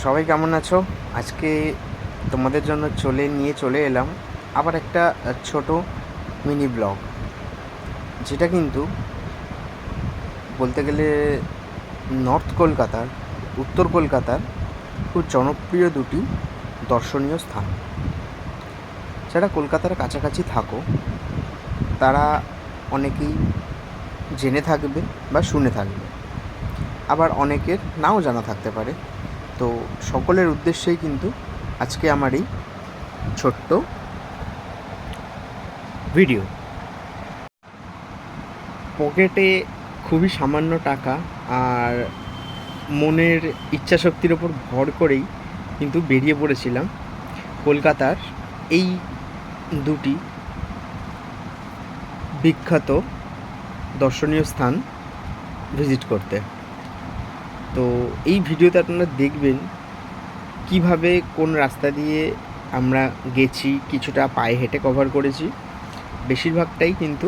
সবাই কেমন আছো? আজকে তোমাদের জন্য চলে এলাম আবার একটা ছোট মিনি ব্লগ, যেটা কিন্তু বলতে গেলে নর্থ কলকাতার, উত্তর কলকাতার খুব জনপ্রিয় দুটি দর্শনীয় স্থান। যারা কলকাতার কাছাকাছি থাকো তারা অনেকেই জেনে থাকবে বা শুনে থাকবে, আবার অনেকের নাও জানা থাকতে পারে। তো সকলের উদ্দেশ্যেই কিন্তু আজকে আমার এই ছোট্ট ভিডিও। পকেটে খুবই সামান্য টাকা আর মনের ইচ্ছাশক্তির ওপর ভর করেই কিন্তু বেরিয়ে পড়েছিলাম কলকাতার এই দুটি বিখ্যাত দর্শনীয় স্থান ভিজিট করতে। তো এই ভিডিওতে আপনারা দেখবেন কিভাবে কোন রাস্তা দিয়ে আমরা গেছি, কিছুটা পায়ে হেঁটে কভার করেছি, বেশিরভাগটাই কিন্তু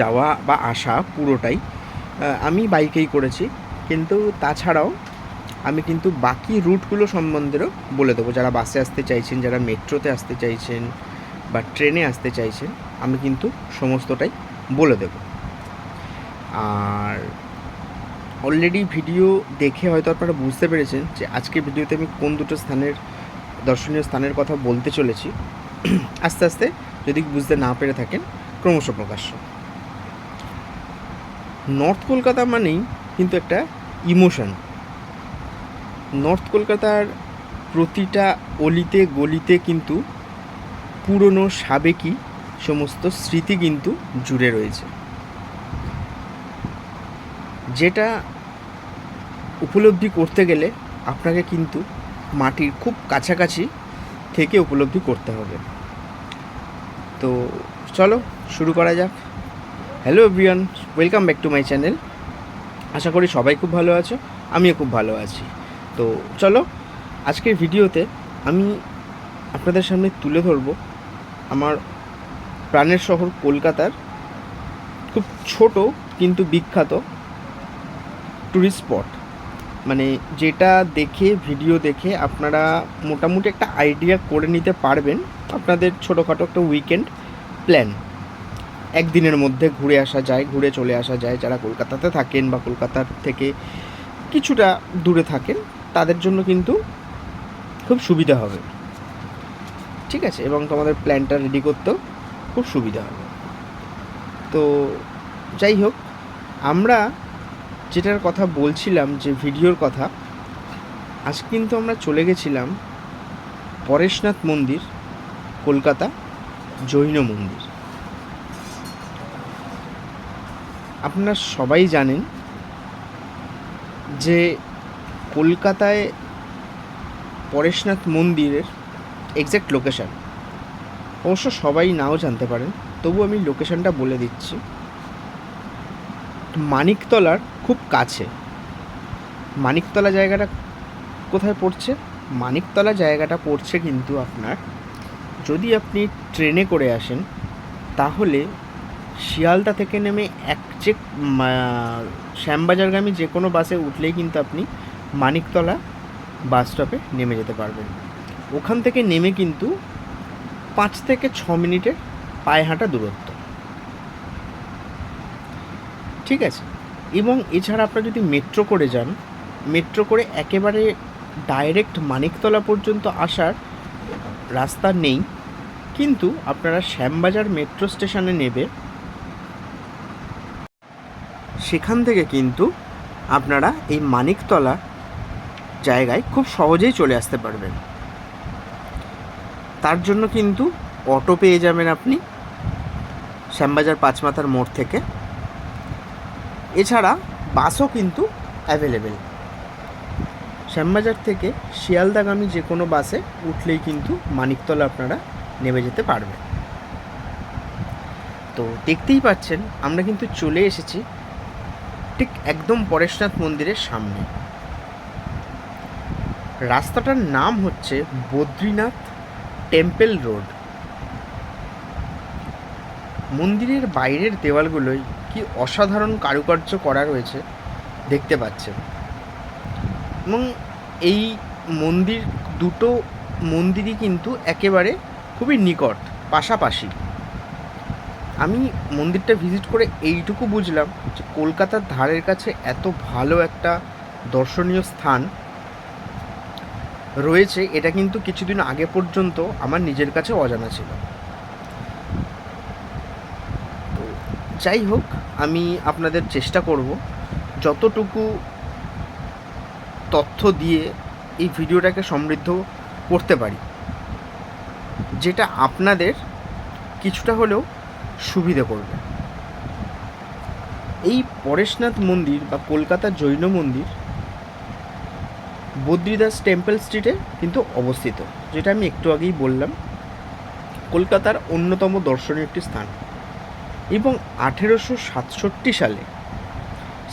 যাওয়া বা আসা পুরোটাই আমি বাইকেই করেছি। কিন্তু তাছাড়াও আমি কিন্তু বাকি রুটগুলো সম্বন্ধেও বলে দেবো। যারা বাসে আসতে চাইছেন, যারা মেট্রোতে আসতে চাইছেন বা ট্রেনে আসতে চাইছেন, আমি কিন্তু সমস্তটাই বলে দেব। আর অলরেডি ভিডিও দেখে হয়তো আপনারা বুঝতে পেরেছেন যে আজকে ভিডিওতে আমি কোন দুটো দর্শনীয় স্থানের কথা বলতে চলেছি। আস্তে আস্তে যদি বুঝতে না পেরে থাকেন, ক্রমশ প্রকাশ্য। নর্থ কলকাতা মানেই কিন্তু একটা ইমোশন। নর্থ কলকাতার প্রতিটা অলিতে গলিতে কিন্তু পুরনো সাবেকি সমস্ত স্মৃতি কিন্তু জুড়ে রয়েছে, যেটা উপলব্ধি করতে গেলে আপনাকে কিন্তু মাটির খুব কাছাকাছি থেকে উপলব্ধি করতে হবে। তো চলো শুরু করা যাক। Hello everyone, welcome back to my channel. আশা করি সবাই খুব ভালো আছো, আমিও খুব ভালো আছি। তো চলো আজকের ভিডিওতে আমি আপনাদের সামনে তুলে ধরবো আমার প্রাণের শহর কলকাতার খুব ছোট কিন্তু বিখ্যাত ট্যুরিস্ট স্পট, মানে যেটা দেখে, ভিডিও দেখে আপনারা মোটামুটি একটা আইডিয়া করে নিতে পারবেন আপনাদের ছোটোখাটো একটা উইকেন্ড প্ল্যান একদিনের মধ্যে ঘুরে আসা যায়, ঘুরে চলে আসা যায়। যারা কলকাতাতে থাকেন বা কলকাতার থেকে কিছুটা দূরে থাকেন তাদের জন্য কিন্তু খুব সুবিধা হবে, ঠিক আছে, এবং তোমাদের প্ল্যানটা রেডি করতেও খুব সুবিধা হবে। তো যাই হোক, আমরা যেটার কথা বলছিলাম, যে ভিডিওর কথা, আজ কিন্তু আমরা চলে গেছিলাম পরেশনাথ মন্দির, কলকাতা জৈন মন্দির। আপনারা সবাই জানেন যে কলকাতায় পরেশনাথ মন্দিরের এক্স্যাক্ট লোকেশান অবশ্য সবাই নাও জানতে পারেন, তবু আমি লোকেশানটা বলে দিচ্ছি। মানিকতলার খুব কাছে। মানিকতলা জায়গাটা কোথায় পড়ছে? মানিকতলা জায়গাটা পড়ছে কিন্তু আপনার, যদি আপনি ট্রেনে করে আসেন তাহলে শিয়ালদা থেকে নেমে শ্যামবাজারগামী যে কোনো বাসে উঠলেই কিন্তু আপনি মানিকতলা বাস স্টপে নেমে যেতে পারবেন। ওখান থেকে নেমে কিন্তু 5 থেকে 6 মিনিটের পায়ে হাঁটা দূরত্ব, ঠিক আছে। এবং এছাড়া আপনারা যদি মেট্রো করে যান, মেট্রো করে একেবারে ডাইরেক্ট মানিকতলা পর্যন্ত আসার রাস্তা নেই, কিন্তু আপনারা শ্যামবাজার মেট্রো স্টেশনে নেবে, সেখান থেকে কিন্তু আপনারা এই মানিকতলা জায়গায় খুব সহজেই চলে আসতে পারবেন। তার জন্য কিন্তু অটো পেয়ে যাবেন আপনি শ্যামবাজার পাঁচমাথার মোড় থেকে। এছাড়া বাসও কিন্তু অ্যাভেলেবেল। শ্যামবাজার থেকে শিয়ালদাগামী যে কোনো বাসে উঠলেই কিন্তু মানিকতলা আপনারা নেমে যেতে পারবেন। তো দেখতেই পাচ্ছেন আমরা কিন্তু চলে এসেছি ঠিক একদম পরেশনাথ মন্দিরের সামনে। রাস্তাটার নাম হচ্ছে বদ্রীনাথ টেম্পল রোড। মন্দিরের বাইরের দেওয়ালগুলোয় কি অসাধারণ কারুকার্য করা রয়েছে দেখতে পাচ্ছেন, এবং এই মন্দির দুটো মন্দিরই কিন্তু একেবারে খুবই নিকট, পাশাপাশি। আমি মন্দিরটা ভিজিট করে এইটুকু বুঝলাম যে কলকাতার ধারের কাছে এত ভালো একটা দর্শনীয় স্থান রয়েছে, এটা কিন্তু কিছুদিন আগে পর্যন্ত আমার নিজের কাছে অজানা ছিল। তো যাই হোক, আমি আপনাদের চেষ্টা করব যতটুকু তথ্য দিয়ে এই ভিডিওটাকে সমৃদ্ধ করতে পারি, যেটা আপনাদের কিছুটা হলেও সুবিধে করবে। এই পরেশনাথ মন্দির বা কলকাতার জৈন মন্দির বদ্রীদাস টেম্পল স্ট্রিটে কিন্তু অবস্থিত, যেটা আমি একটু আগেই বললাম, কলকাতার অন্যতম দর্শনীয় একটি স্থান। এবং 1867 সালে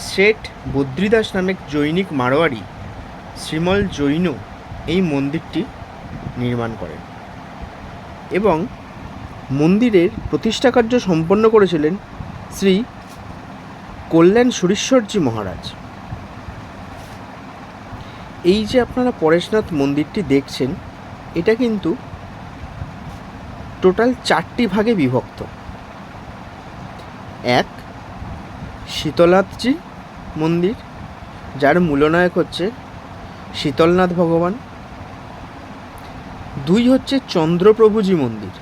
শেঠ বদ্রীদাস নামক জৈনিক মারোয়ারি শ্রীমল জৈন এই মন্দিরটি নির্মাণ করেন এবং মন্দিরের প্রতিষ্ঠা কার্য সম্পন্ন করেছিলেন শ্রী কল্যাণ সুরেশ্বরজি মহারাজ। এই যে আপনারা পরেশনাথ মন্দিরটি দেখছেন, এটা কিন্তু টোটাল 4টি ভাগে বিভক্ত। এক, শীতলনাথজি মন্দির, যার মূলনায়ক হচ্ছে শীতলনাথ ভগবান। 2 হচ্ছে চন্দ্রপ্রভুজি মন্দির,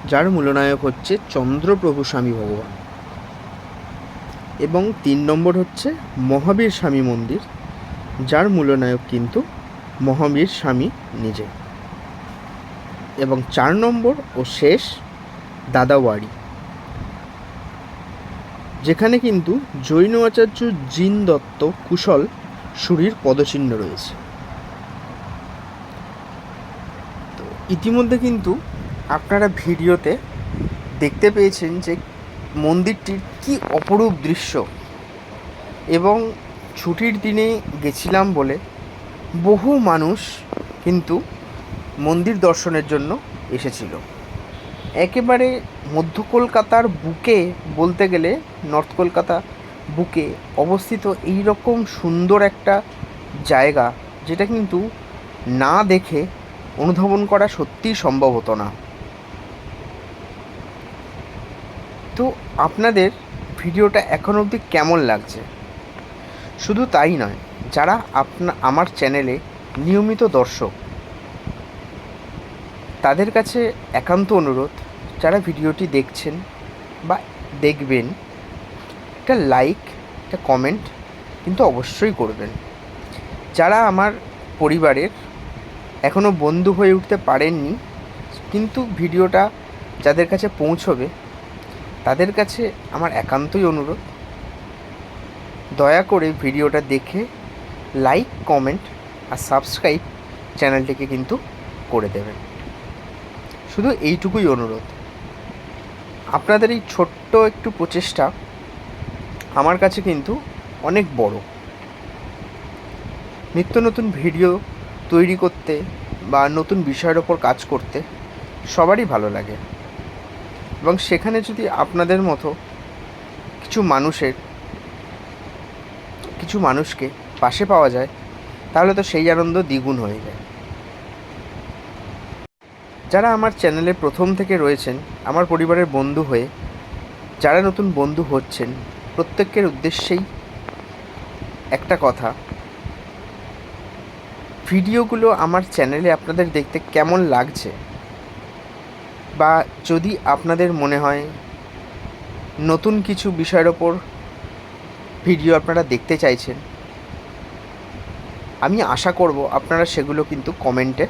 যার মূলনায়ক হচ্ছে চন্দ্রপ্রভু স্বামী ভগবান। এবং 3 নম্বর হচ্ছে মহাবীর স্বামী মন্দির, যার মূলনায়ক কিন্তু মহাবীর স্বামী নিজে। এবং 4 নম্বর ও শেষ দাদাওয়াড়ি, যেখানে কিন্তু জৈন আচার্য জিন দত্ত কুশল সুরির পদচিহ্ন রয়েছে। তো ইতিমধ্যে কিন্তু আপনারা ভিডিওতে দেখতে পেয়েছেন যে মন্দিরটির কি অপরূপ দৃশ্য, এবং ছুটির দিনে গেছিলাম বলে বহু মানুষ কিন্তু মন্দির দর্শনের জন্য এসেছিল। একেবারে মধ্য কলকাতার বুকে, বলতে গেলে নর্থ কলকাতা বুকে অবস্থিত এই রকম সুন্দর একটা জায়গা, যেটা কিন্তু না দেখে অনুধাবন করা সত্যিই সম্ভব হতো না। তো আপনাদের ভিডিওটা এখন অবধি কেমন লাগছে? শুধু তাই নয়, যারা আমার চ্যানেলে নিয়মিত দর্শক, তাদের কাছে একান্ত অনুরোধ, যারা ভিডিওটি দেখছেন বা দেখবেন, একটা লাইক, একটা কমেন্ট কিন্তু অবশ্যই করবেন। যারা আমার পরিবারের এখনও বন্ধু হয়ে উঠতে পারেননি, কিন্তু ভিডিওটা যাদের কাছে পৌঁছবে, তাদের কাছে আমার একান্তই অনুরোধ, দয়া করে ভিডিওটা দেখে লাইক, কমেন্ট আর সাবস্ক্রাইব চ্যানেলটিকে কিন্তু করে দেবেন। শুধু এইটুকুই অনুরোধ। আপনাদের এই ছোট্ট একটু প্রচেষ্টা আমার কাছে কিন্তু অনেক বড়। নিত্য নতুন ভিডিও তৈরি করতে বা নতুন বিষয়ের ওপর কাজ করতে সবারই ভালো লাগে, এবং সেখানে যদি আপনাদের মতো কিছু মানুষকে পাশে পাওয়া যায়, তাহলে তো সেই আনন্দ দ্বিগুণ হয়ে যায়। যারা আমার চ্যানেলে প্রথম থেকে রয়েছেন, আমার পরিবারের বন্ধু হয়ে, যারা নতুন বন্ধু হচ্ছেন, প্রত্যেকের উদ্দেশ্যেই একটা কথা, ভিডিওগুলো আমার চ্যানেলে আপনাদের দেখতে কেমন লাগছে, বা যদি আপনাদের মনে হয় নতুন কিছু বিষয়ের ওপর ভিডিও আপনারা দেখতে চাইছেন, আমি আশা করব আপনারা সেগুলো কিন্তু কমেন্টে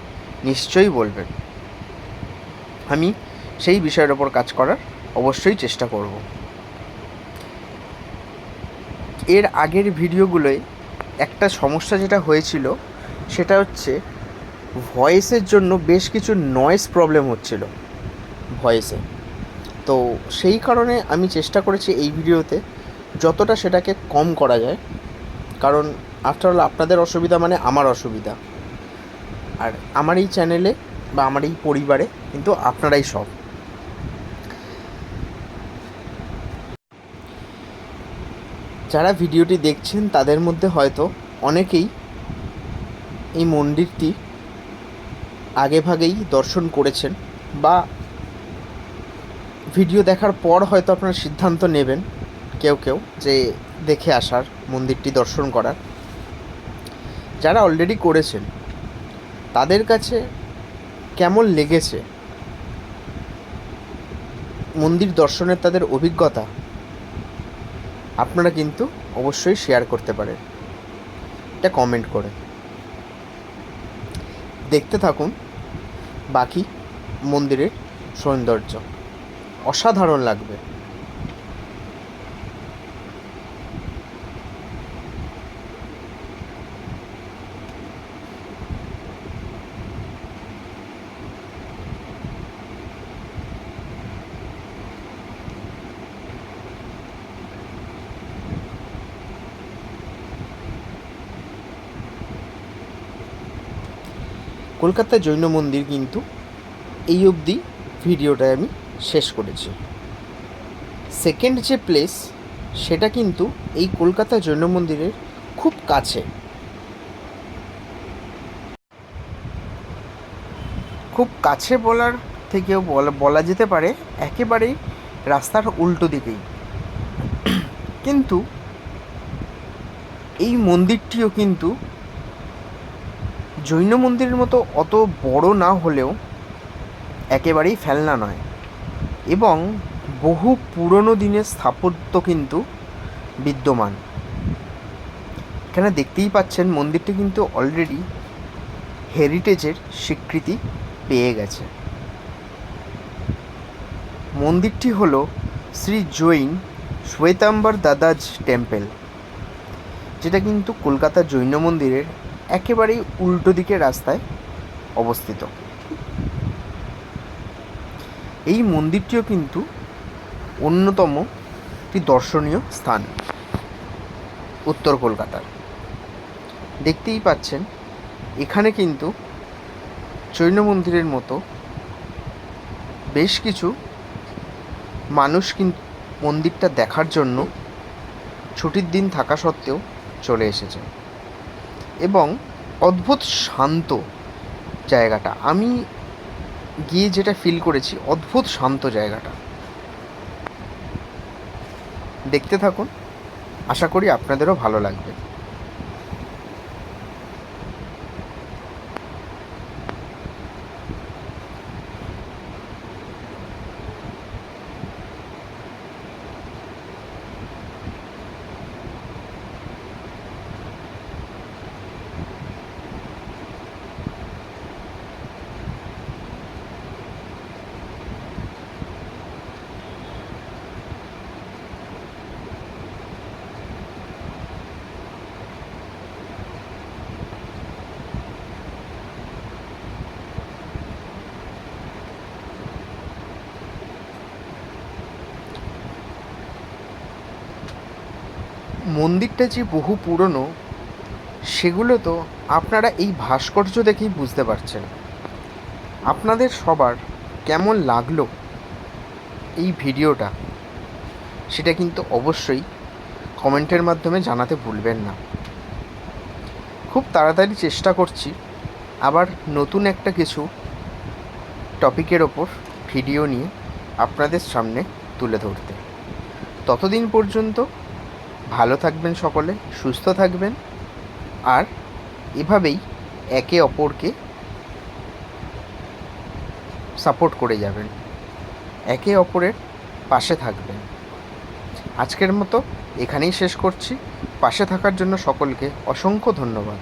নিশ্চয়ই বলবেন। আমি সেই বিষয়ের ওপর কাজ করার অবশ্যই চেষ্টা করব। এর আগের ভিডিওগুলোয় একটা সমস্যা যেটা হয়েছিল, সেটা হচ্ছে ভয়েসের জন্য বেশ কিছু নয়েজ প্রবলেম হচ্ছিল ভয়েসে। তো সেই কারণে আমি চেষ্টা করেছি এই ভিডিওতে যতটা সেটাকে কম করা যায়, কারণ আফটার অল আপনাদের অসুবিধা মানে আমার অসুবিধা, আর আমার এই চ্যানেলে বা আমার এই পরিবারে কিন্তু আপনারাই সব। যারা ভিডিওটি দেখছেন তাদের মধ্যে হয়তো অনেকেই এই মন্দিরটি আগেভাগেই দর্শন করেছেন বা ভিডিও দেখার পর হয়তো আপনারা সিদ্ধান্ত নেবেন কেউ কেউ যে দেখে আসার, মন্দিরটি দর্শন করার। যারা অলরেডি করেছেন তাদের কাছে কেমন লেগেছে, মন্দির দর্শনের তাদের অভিজ্ঞতা আপনারা কিন্তু অবশ্যই শেয়ার করতে পারেন এটা কমেন্ট করে। দেখতে থাকুন বাকি মন্দিরের সৌন্দর্য, অসাধারণ লাগবে। কলকাতা জৈন মন্দির কিন্তু এই অবধি ভিডিওটায় আমি শেষ করেছি। সেকেন্ড যে প্লেস সেটা কিন্তু এই কলকাতা জৈন মন্দিরের খুব কাছে, খুব কাছে বলার থেকেও বলা যেতে পারে একেবারেই রাস্তার উল্টো দিকেই। কিন্তু এই মন্দিরটিও কিন্তু জৈন মন্দিরের মতো অত বড় না হলেও একেবারেই ফেলনা নয়, এবং বহু পুরনো দিনের স্থাপত্য কিন্তু বিদ্যমান। এখানে দেখতেই পাচ্ছেন মন্দিরটি কিন্তু অলরেডি হেরিটেজের স্বীকৃতি পেয়ে গেছে। মন্দিরটি হল শ্রী জৈন শ্বেতাম্বর দাদাজ টেম্পল, যেটা কিন্তু কলকাতা জৈন মন্দিরের একেবারেই উল্টো দিকের রাস্তায় অবস্থিত। এই মন্দিরটিও কিন্তু অন্যতম একটি দর্শনীয় স্থান উত্তর কলকাতার। দেখতেই পাচ্ছেন এখানে কিন্তু জৈন মন্দিরের মতো বেশ কিছু মানুষ কিন্তু মন্দিরটা দেখার জন্য ছুটির দিন থাকা সত্ত্বেও চলে এসেছে, এবং অদ্ভুত শান্ত জায়গাটা, আমি গিয়ে যেটা ফিল করেছি, অদ্ভুত শান্ত জায়গাটা। দেখতে থাকুন, আশা করি আপনাদেরও ভালো লাগবে। মন্দিরটা যে বহু পুরনো সেগুলো তো আপনারা এই ভাস্কর্য দেখেই বুঝতে পারছেন। আপনাদের সবার কেমন লাগলো এই ভিডিওটা সেটা কিন্তু অবশ্যই কমেন্টের মাধ্যমে জানাতে ভুলবেন না। খুব তাড়াতাড়ি চেষ্টা করছি আবার নতুন একটা কিছু টপিকের ওপর ভিডিও নিয়ে আপনাদের সামনে তুলে ধরতে। ততদিন পর্যন্ত ভালো থাকবেন সকলে, সুস্থ থাকবেন, আর এভাবেই একে অপরকে সাপোর্ট করে যাবেন, একে অপরের পাশে থাকবেন। আজকের মতো এখানেই শেষ করছি। পাশে থাকার জন্য সকলকে অসংখ্য ধন্যবাদ।